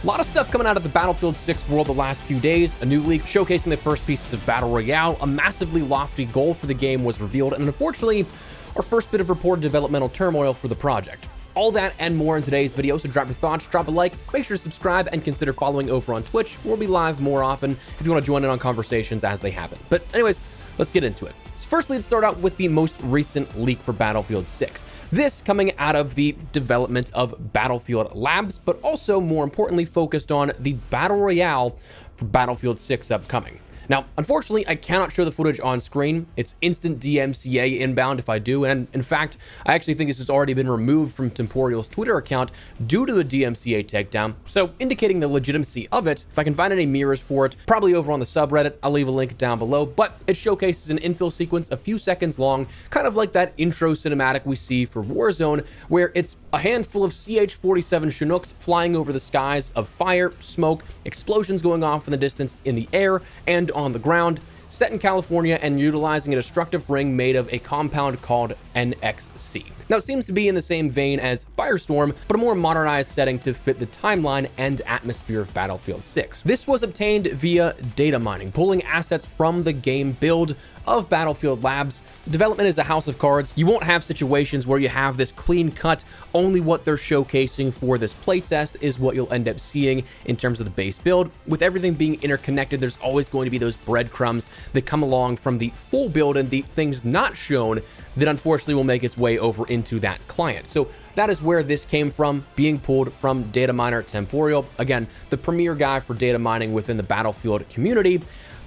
A lot of stuff coming out of the Battlefield 6 world the last few days. A new leak showcasing the first pieces of Battle Royale. A massively lofty goal for the game was revealed, and unfortunately, our first bit of reported developmental turmoil for the project. All that and more in today's video, so drop your thoughts, drop a like, make sure to subscribe, and consider following over on Twitch. We'll be live more often if you want to join in on conversations as they happen. But anyways, let's get into it. So firstly, let's start out with the most recent leak for Battlefield 6. This coming out of the development of Battlefield Labs, but also more importantly focused on the Battle Royale for Battlefield 6 upcoming. Now, unfortunately, I cannot show the footage on screen. It's instant DMCA inbound if I do, and in fact, I actually think this has already been removed from Temporeal's Twitter account due to the DMCA takedown, so indicating the legitimacy of it. If I can find any mirrors for it, probably over on the subreddit, I'll leave a link down below, but it showcases an infill sequence a few seconds long, kind of like that intro cinematic we see for Warzone, where it's a handful of CH-47 Chinooks flying over the skies of fire, smoke, explosions going off in the distance in the air, and on the ground, set in California and utilizing a destructive ring made of a compound called NXC. Now, it seems to be in the same vein as Firestorm, but a more modernized setting to fit the timeline and atmosphere of Battlefield 6. This was obtained via data mining, pulling assets from the game build of Battlefield Labs. Development is a house of cards. You won't have situations where you have this clean cut, only what they're showcasing for this playtest is what you'll end up seeing in terms of the base build. With everything being interconnected, there's always going to be those breadcrumbs that come along from the full build and the things not shown that unfortunately will make its way over into that client. So that is where this came from, being pulled from data miner Temporeal. Again, the premier guy for data mining within the Battlefield community.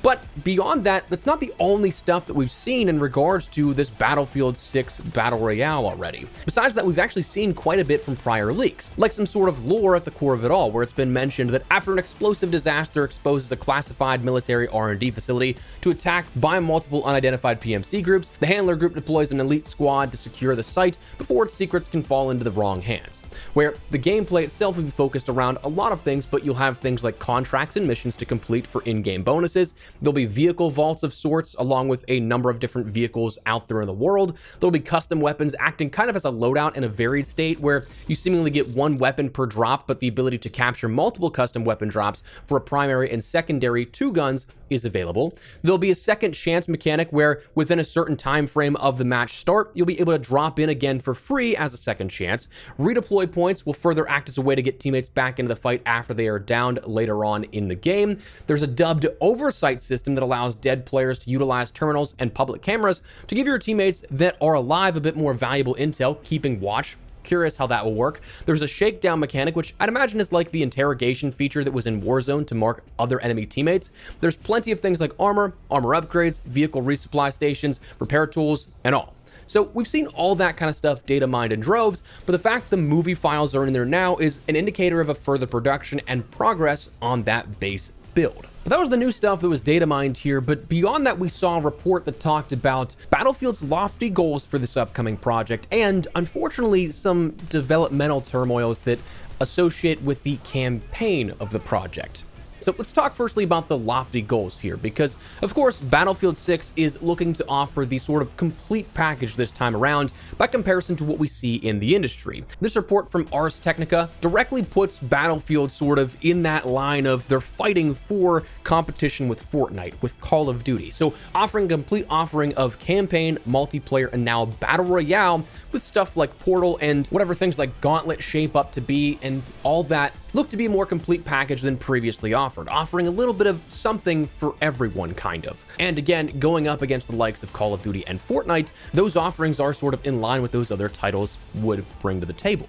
But beyond that, that's not the only stuff that we've seen in regards to this Battlefield 6 Battle Royale already. Besides that, we've actually seen quite a bit from prior leaks, like some sort of lore at the core of it all, where it's been mentioned that after an explosive disaster exposes a classified military R&D facility to attack by multiple unidentified PMC groups, the handler group deploys an elite squad to secure the site before its secrets can fall into the wrong hands. Where the gameplay itself will be focused around a lot of things, but you'll have things like contracts and missions to complete for in-game bonuses. There'll be vehicle vaults of sorts, along with a number of different vehicles out there in the world. There'll be custom weapons acting kind of as a loadout in a varied state, where you seemingly get one weapon per drop, but the ability to capture multiple custom weapon drops for a primary and secondary 2 guns is available. There'll be a second chance mechanic where within a certain time frame of the match start, you'll be able to drop in again for free as a second chance. Redeploy points will further act as a way to get teammates back into the fight after they are downed later on in the game. There's a dubbed oversight system that allows dead players to utilize terminals and public cameras to give your teammates that are alive a bit more valuable intel, keeping watch. Curious how that will work. There's a shakedown mechanic, which I'd imagine is like the interrogation feature that was in Warzone to mark other enemy teammates. There's plenty of things like armor upgrades, vehicle resupply stations, repair tools, and all. So we've seen all that kind of stuff data mined in droves, but the fact the movie files are in there now is an indicator of a further production and progress on that base build. But that was the new stuff that was data mined here, but beyond that, we saw a report that talked about Battlefield's lofty goals for this upcoming project, and unfortunately some developmental turmoils that associate with the campaign of the project. So let's talk firstly about the lofty goals here, because of course Battlefield 6 is looking to offer the sort of complete package this time around by comparison to what we see in the industry. This report from Ars Technica directly puts Battlefield sort of in that line of they're fighting for competition with Fortnite, with Call of Duty. So offering a complete offering of campaign, multiplayer, and now Battle Royale with stuff like Portal and whatever things like Gauntlet shape up to be, and all that look to be a more complete package than previously offered, offering a little bit of something for everyone, kind of. And again, going up against the likes of Call of Duty and Fortnite, those offerings are sort of in line with those other titles would bring to the table.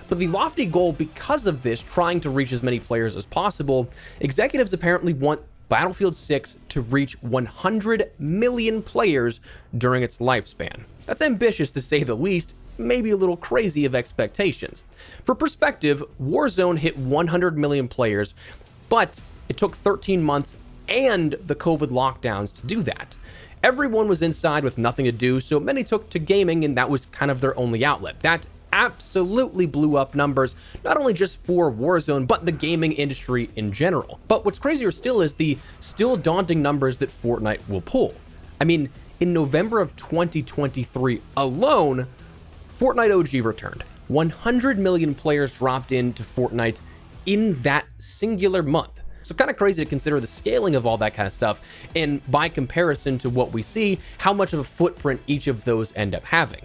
But the lofty goal, because of this, trying to reach as many players as possible, executives apparently want Battlefield 6 to reach 100 million players during its lifespan. That's ambitious to say the least, maybe a little crazy of expectations. For perspective, Warzone hit 100 million players, but it took 13 months and the COVID lockdowns to do that. Everyone was inside with nothing to do, so many took to gaming, and that was kind of their only outlet. That absolutely blew up numbers, not only just for Warzone, but the gaming industry in general. But what's crazier still is the still daunting numbers that Fortnite will pull. I mean, in November of 2023 alone, Fortnite OG returned. 100 million players dropped into Fortnite in that singular month. So kind of crazy to consider the scaling of all that kind of stuff, and by comparison to what we see, how much of a footprint each of those end up having.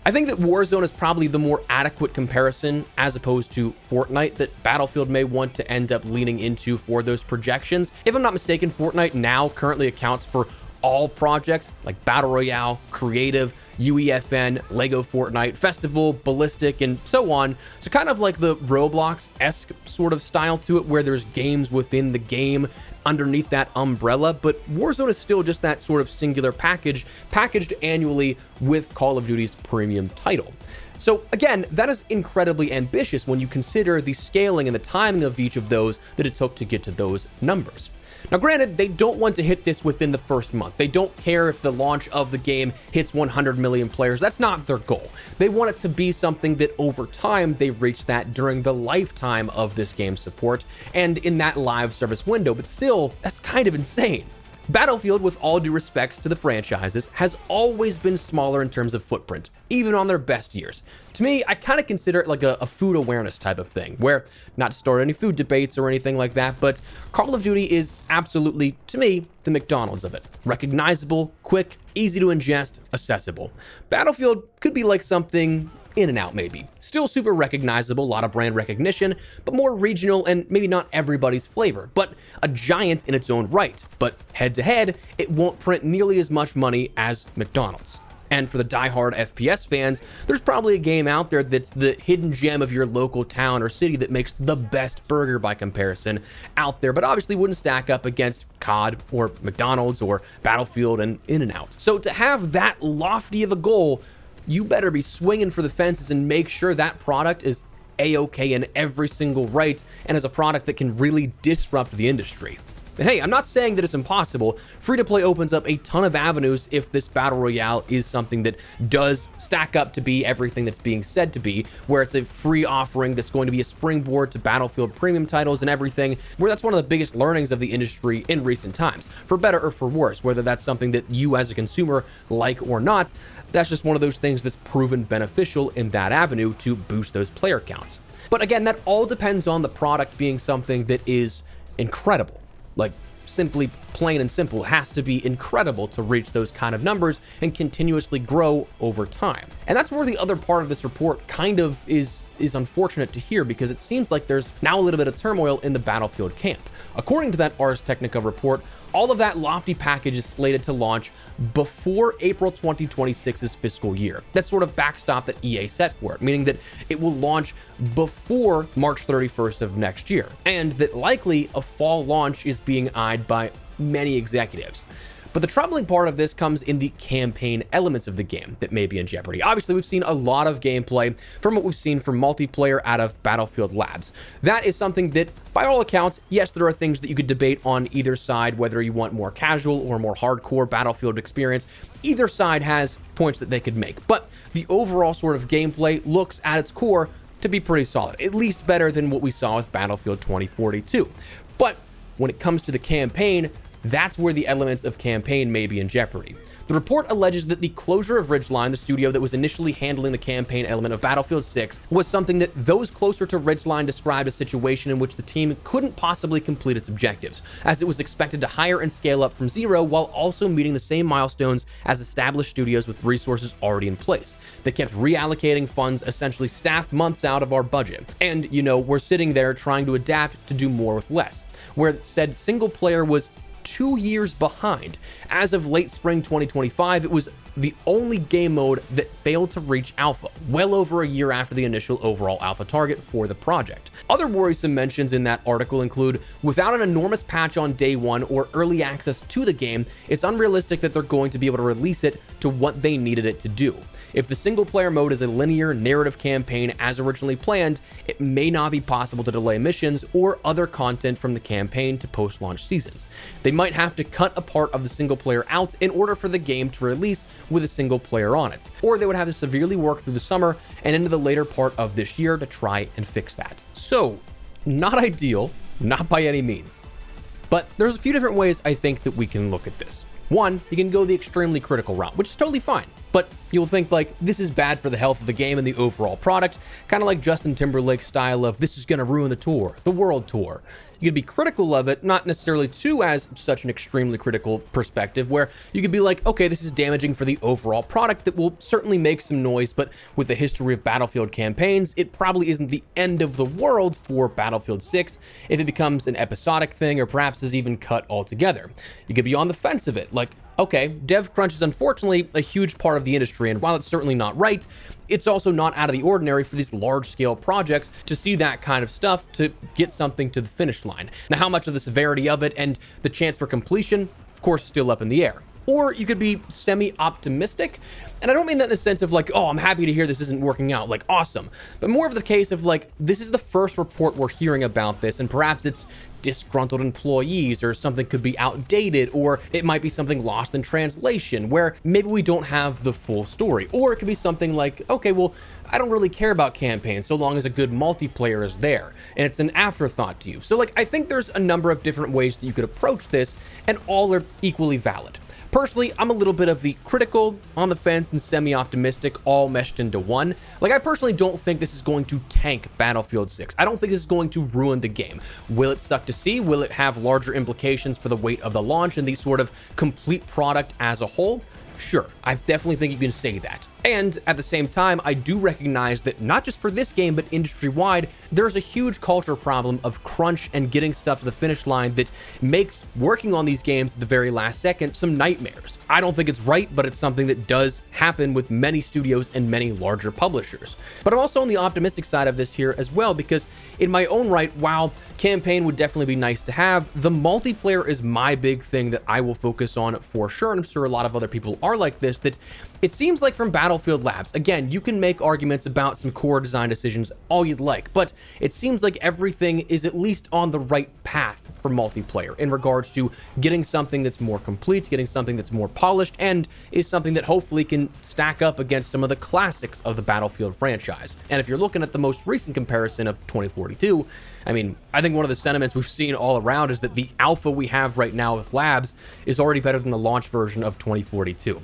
I think that Warzone is probably the more adequate comparison as opposed to Fortnite that Battlefield may want to end up leaning into for those projections. If I'm not mistaken, Fortnite now currently accounts for all projects like Battle Royale, Creative, UEFN, Lego Fortnite, Festival, Ballistic, and so on. So kind of like the Roblox-esque sort of style to it, where there's games within the game underneath that umbrella, but Warzone is still just that sort of singular package, packaged annually with Call of Duty's premium title. So again, that is incredibly ambitious when you consider the scaling and the timing of each of those that it took to get to those numbers. Now, granted, they don't want to hit this within the first month. They don't care if the launch of the game hits 100 million players. That's not their goal. They want it to be something that over time they reach that during the lifetime of this game's support and in that live service window. But still, that's kind of insane. Battlefield, with all due respects to the franchises, has always been smaller in terms of footprint, even on their best years. To me, I kind of consider it like a food awareness type of thing, where, not to start any food debates or anything like that, but Call of Duty is absolutely, to me, the McDonald's of it. Recognizable, quick, easy to ingest, accessible. Battlefield could be like something In-N-Out maybe. Still super recognizable, a lot of brand recognition, but more regional and maybe not everybody's flavor, but a giant in its own right. But head to head, it won't print nearly as much money as McDonald's. And for the diehard FPS fans, there's probably a game out there that's the hidden gem of your local town or city that makes the best burger by comparison out there, but obviously wouldn't stack up against COD or McDonald's or Battlefield and In-N-Out. So to have that lofty of a goal, you better be swinging for the fences and make sure that product is A-okay in every single right and is a product that can really disrupt the industry. And hey, I'm not saying that it's impossible. Free-to-play opens up a ton of avenues if this Battle Royale is something that does stack up to be everything that's being said to be, where it's a free offering that's going to be a springboard to Battlefield premium titles and everything, where that's one of the biggest learnings of the industry in recent times, for better or for worse, whether that's something that you as a consumer like or not. That's just one of those things that's proven beneficial in that avenue to boost those player counts. But again, that all depends on the product being something that is incredible. Like, simply plain and simple, has to be incredible to reach those kind of numbers and continuously grow over time. And that's where the other part of this report kind of is unfortunate to hear, because it seems like there's now a little bit of turmoil in the Battlefield camp. According to that Ars Technica report, all of that lofty package is slated to launch before April 2026's fiscal year. That's sort of backstop that EA set for it, meaning that it will launch before March 31st of next year, and that likely a fall launch is being eyed by many executives. But the troubling part of this comes in the campaign elements of the game that may be in jeopardy. Obviously, we've seen a lot of gameplay from what we've seen from multiplayer out of Battlefield Labs. That is something that, by all accounts, yes, there are things that you could debate on either side, whether you want more casual or more hardcore Battlefield experience. Either side has points that they could make, but the overall sort of gameplay looks at its core to be pretty solid, at least better than what we saw with Battlefield 2042. But when it comes to the campaign, that's where the elements of campaign may be in jeopardy. The report alleges that the closure of Ridgeline, the studio that was initially handling the campaign element of Battlefield 6, was something that those closer to Ridgeline described a situation in which the team couldn't possibly complete its objectives, as it was expected to hire and scale up from zero while also meeting the same milestones as established studios with resources already in place. They kept reallocating funds essentially staff months out of our budget. And, we're sitting there trying to adapt to do more with less, where said single player was 2 years behind. As of late spring 2025, it was the only game mode that failed to reach alpha, well over a year after the initial overall alpha target for the project. Other worrisome mentions in that article include, without an enormous patch on day one or early access to the game, it's unrealistic that they're going to be able to release it to what they needed it to do. If the single player mode is a linear narrative campaign as originally planned, it may not be possible to delay missions or other content from the campaign to post-launch seasons. They might have to cut a part of the single player out in order for the game to release with a single player on it, or they would have to severely work through the summer and into the later part of this year to try and fix that. So, not ideal, not by any means. But there's a few different ways I think that we can look at this. One, you can go the extremely critical route, which is totally fine. But you'll think like this is bad for the health of the game and the overall product, kind of like Justin Timberlake's style of this is going to ruin the tour, the world tour. You could be critical of it, not necessarily too as such an extremely critical perspective, where you could be like, okay, this is damaging for the overall product that will certainly make some noise, but with the history of Battlefield campaigns, it probably isn't the end of the world for Battlefield 6 if it becomes an episodic thing or perhaps is even cut altogether. You could be on the fence of it, like, okay, dev crunch is unfortunately a huge part of the industry, and while it's certainly not right, it's also not out of the ordinary for these large-scale projects to see that kind of stuff to get something to the finish line. Now, how much of the severity of it and the chance for completion, of course, still up in the air. Or you could be semi-optimistic, and I don't mean that in the sense of like, oh, I'm happy to hear this isn't working out, like, awesome, but more of the case of like, this is the first report we're hearing about this, and perhaps it's disgruntled employees, or something could be outdated, or it might be something lost in translation, where maybe we don't have the full story. Or it could be something like, okay, well, I don't really care about campaigns so long as a good multiplayer is there, and it's an afterthought to you. So like, I think there's a number of different ways that you could approach this, and all are equally valid. Personally, I'm a little bit of the critical, on the fence, and semi-optimistic all meshed into one. Like, I personally don't think this is going to tank Battlefield 6. I don't think this is going to ruin the game. Will it suck to see? Will it have larger implications for the weight of the launch and the sort of complete product as a whole? Sure, I definitely think you can say that. And at the same time, I do recognize that not just for this game, but industry-wide, there's a huge culture problem of crunch and getting stuff to the finish line that makes working on these games at the very last second some nightmares. I don't think it's right, but it's something that does happen with many studios and many larger publishers. But I'm also on the optimistic side of this here as well, because in my own right, while campaign would definitely be nice to have, the multiplayer is my big thing that I will focus on for sure, and I'm sure a lot of other people are like this, that it seems like from Battlefield Labs, again, you can make arguments about some core design decisions all you'd like, but it seems like everything is at least on the right path for multiplayer in regards to getting something that's more complete, getting something that's more polished, and is something that hopefully can stack up against some of the classics of the Battlefield franchise. And if you're looking at the most recent comparison of 2042, I mean, I think one of the sentiments we've seen all around is that the alpha we have right now with Labs is already better than the launch version of 2042.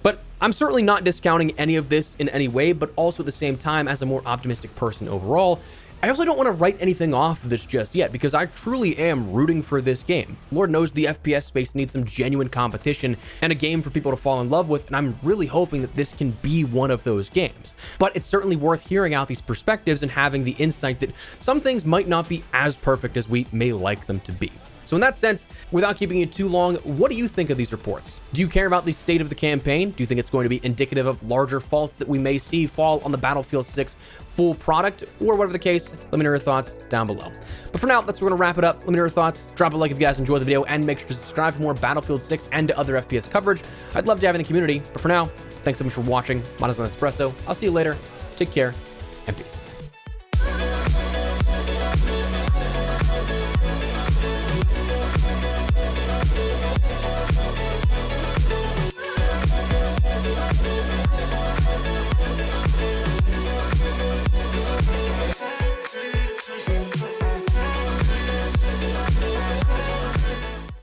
But I'm certainly not discounting any of this in any way, but also at the same time, as a more optimistic person overall, I also don't want to write anything off of this just yet, because I truly am rooting for this game. Lord knows the FPS space needs some genuine competition and a game for people to fall in love with, and I'm really hoping that this can be one of those games. But it's certainly worth hearing out these perspectives and having the insight that some things might not be as perfect as we may like them to be. So in that sense, without keeping it too long, what do you think of these reports? Do you care about the state of the campaign? Do you think it's going to be indicative of larger faults that we may see fall on the Battlefield 6 full product? Or whatever the case, let me know your thoughts down below. But for now, that's where we're going to wrap it up. Let me know your thoughts. Drop a like if you guys enjoyed the video, and make sure to subscribe for more Battlefield 6 and other FPS coverage. I'd love to have you in the community. But for now, thanks so much for watching. My name is Espresso. I'll see you later. Take care, and peace.